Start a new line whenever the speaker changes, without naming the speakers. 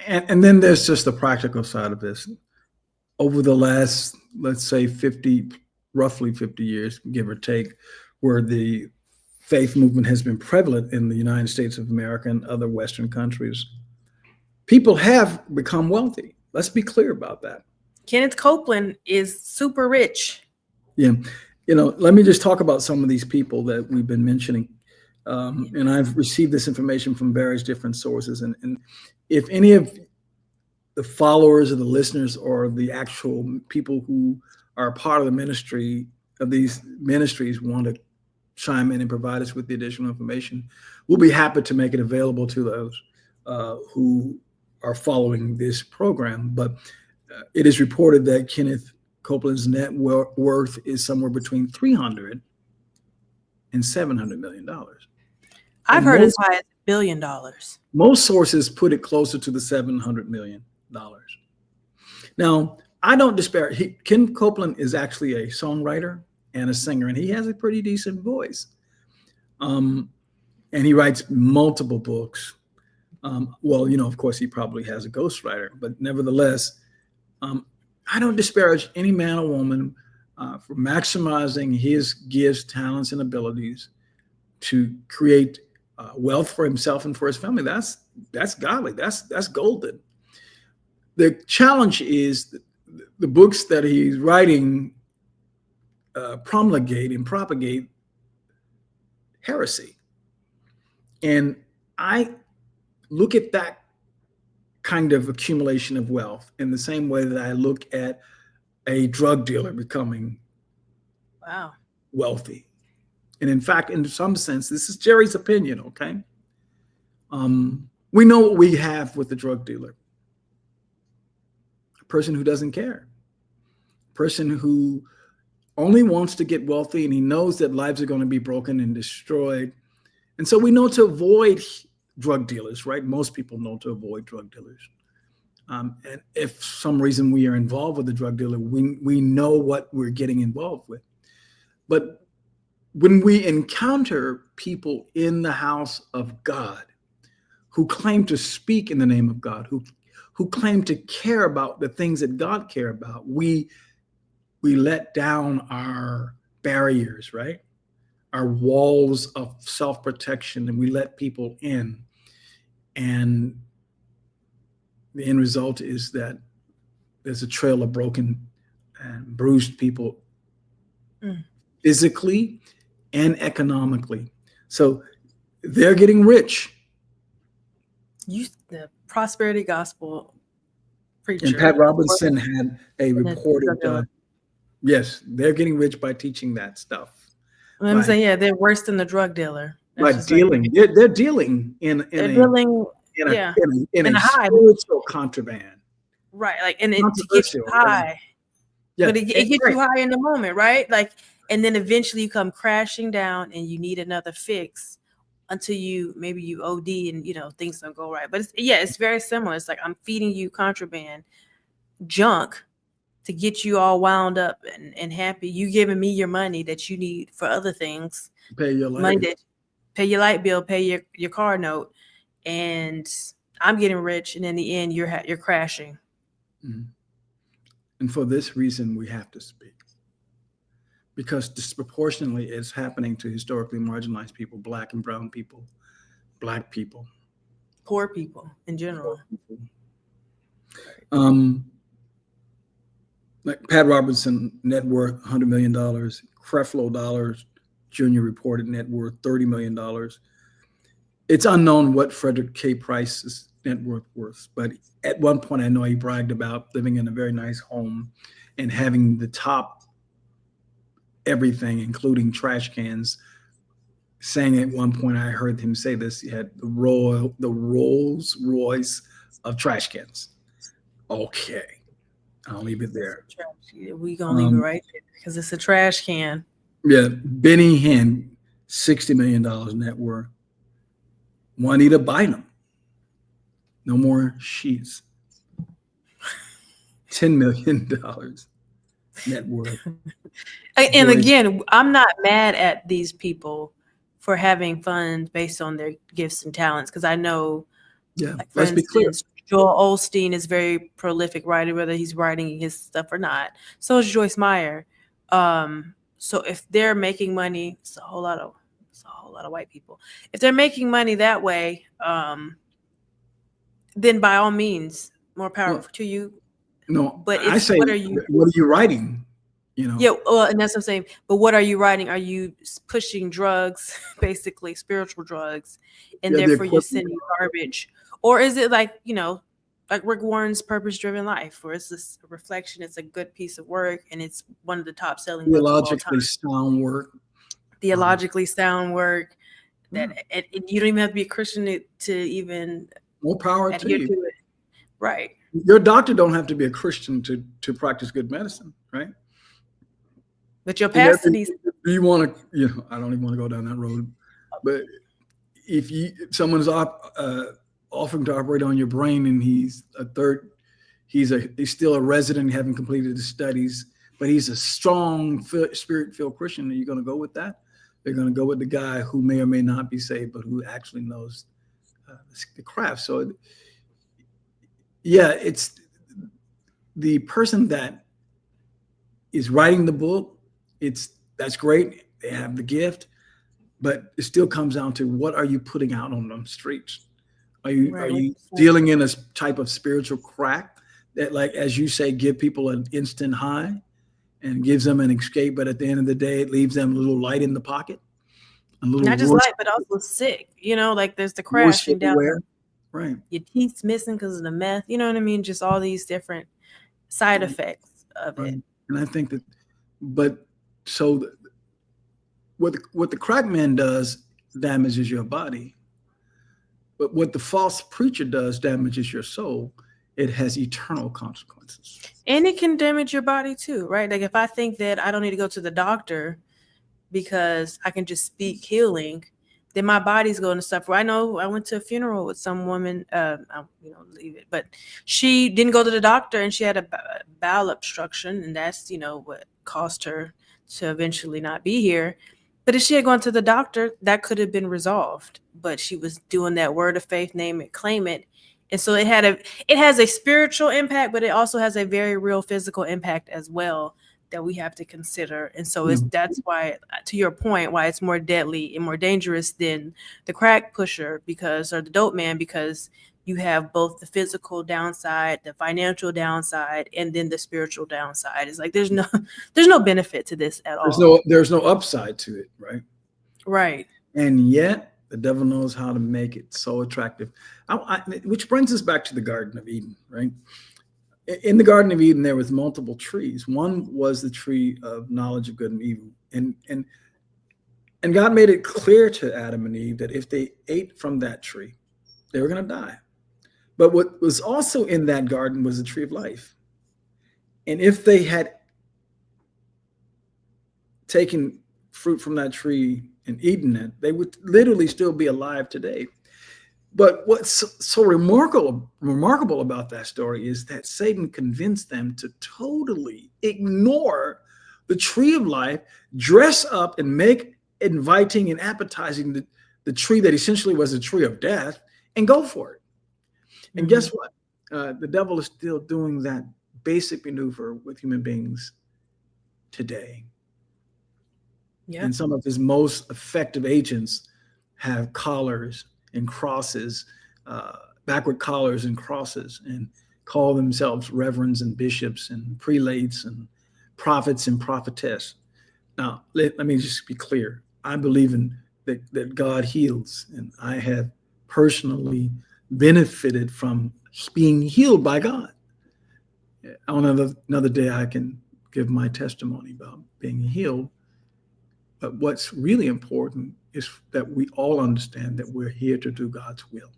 And then there's just the practical side of this. Over the last, let's say, roughly 50 years, give or take, where the faith movement has been prevalent in the United States of America and other Western countries, people have become wealthy. Let's be clear about that.
Kenneth Copeland is super rich.
Yeah. Let me just talk about some of these people that we've been mentioning. And I've received this information from various different sources. And if any of the followers or the listeners or the actual people who are part of the ministry of these ministries want to chime in and provide us with the additional information, we'll be happy to make it available to those who are following this program. But it is reported that Kenneth Copeland's net worth is somewhere between $300 and $700 million.
I've heard as high as $1 billion.
Most sources put it closer to the $700 million. Now, I don't despair. Ken Copeland is actually a songwriter and a singer, and he has a pretty decent voice. And he writes multiple books. Of course, he probably has a ghostwriter, but nevertheless, I don't disparage any man or woman for maximizing his gifts, talents, and abilities to create wealth for himself and for his family. That's godly. That's golden. The challenge is the books that he's writing promulgate and propagate heresy. And I look at that kind of accumulation of wealth in the same way that I look at a drug dealer becoming wealthy. And in fact, in some sense, this is Jerry's opinion, okay? We know what we have with the drug dealer. A person who doesn't care. A person who only wants to get wealthy, and he knows that lives are going to be broken and destroyed. And so we know to avoid drug dealers, right? Most people know to avoid drug dealers. And if for some reason we are involved with a drug dealer, we know what we're getting involved with. But when we encounter people in the house of God who claim to speak in the name of God, who claim to care about the things that God cares about, we let down our barriers, right? Our walls of self-protection, and we let people in. And the end result is that there's a trail of broken and bruised people physically and economically. So they're getting rich.
The prosperity gospel preacher.
And Pat Robertson had a reported, yes, they're getting rich by teaching that stuff.
I'm saying, they're worse than the drug dealer.
Like dealing. They're dealing in a high spiritual contraband.
Right. Like, and to get you high. Yeah, but it gets you high in the moment, right? Like, and then eventually you come crashing down and you need another fix until you OD and, things don't go right. But it's very similar. It's like, I'm feeding you contraband junk to get you all wound up and happy. You giving me your money that you need for other things.
Pay your light bill.
Pay your light bill, pay your car note. And I'm getting rich. And in the end, you're crashing.
Mm-hmm. And for this reason, we have to speak. Because disproportionately it's happening to historically marginalized people, Black and brown people, Black people.
Poor people in general.
Like Pat Robertson, net worth $100 million. Creflo Dollars Jr. reported net worth $30 million. It's unknown what Frederick K. Price's net worth was, but at one point I know he bragged about living in a very nice home and having the top everything, including trash cans. Saying at one point, I heard him say this, he had the Rolls Royce of trash cans. Okay. I'll leave it there.
We're going to leave it right there because it's a trash can.
Yeah. Benny Hinn, $60 million net worth. Juanita Bynum, no more sheets. $10 million net worth.
And again, I'm not mad at these people for having funds based on their gifts and talents, because I know.
Yeah, let's be clear.
Joel Osteen is very prolific writer, whether he's writing his stuff or not. So is Joyce Meyer. So if they're making money, it's a whole lot of white people. If they're making money that way, then by all means, more power to you.
No, but I say, what are you writing?
Yeah, well, and that's what I'm saying. But what are you writing? Are you pushing drugs, basically spiritual drugs, and therefore you're sending garbage? Or is it like, like Rick Warren's Purpose-Driven Life, where it's this reflection, it's a good piece of work, and it's one of the top selling books of all time. Theologically sound work. That you don't even have to be a Christian to even
more power adhere to it.
Right.
Your doctor don't have to be a Christian to practice good medicine, right?
But your pastor needs.
Do you want to? I don't even want to go down that road. But if someone's offering to operate on your brain, and he's still a resident, having completed his studies, but he's a strong spirit-filled Christian, are you going to go with that? They're going to go with the guy who may or may not be saved, but who actually knows the craft. So, yeah, it's the person that is writing the book. That's great. They have the gift, but it still comes down to, what are you putting out on them streets? Are you dealing in a type of spiritual crack that, like, as you say, give people an instant high and gives them an escape, but at the end of the day, it leaves them a little light in the pocket?
Not just light, but also sick. Like there's the crashing down.
Right.
Your teeth's missing because of the meth. You know what I mean? Just all these different side effects of it.
And I think that, so what the crack man does damages your body, but what the false preacher does damages your soul. It has eternal consequences.
And it can damage your body too, right? Like if I think that I don't need to go to the doctor because I can just speak healing, then my body's going to suffer. I know I went to a funeral with some woman, leave it, but she didn't go to the doctor and she had a bowel obstruction, and that's, what caused her to eventually not be here. But if she had gone to the doctor, that could have been resolved. But she was doing that word of faith, name it, claim it. And so it has a spiritual impact, but it also has a very real physical impact as well that we have to consider. And so that's why, to your point, why it's more deadly and more dangerous than the crack pusher or the dope man, because you have both the physical downside, the financial downside, and then the spiritual downside. It's like there's no benefit to this at all.
There's no upside to it, right?
Right.
And yet the devil knows how to make it so attractive. Which brings us back to the Garden of Eden, right? In the Garden of Eden, there was multiple trees. One was the tree of knowledge of good and evil. And God made it clear to Adam and Eve that if they ate from that tree, they were going to die. But what was also in that garden was the tree of life. And if they had taken fruit from that tree and eaten it, they would literally still be alive today. But what's so remarkable about that story is that Satan convinced them to totally ignore the tree of life, dress up and make inviting and appetizing the tree that essentially was a tree of death, and go for it. And guess what? The devil is still doing that basic maneuver with human beings today. Yeah. And some of his most effective agents have collars and crosses, backward collars and crosses, and call themselves reverends and bishops and prelates and prophets and prophetess. Now, let me just be clear. I believe in that God heals, and I have personally benefited from being healed by God. On another day, I can give my testimony about being healed. But what's really important is that we all understand that we're here to do God's will.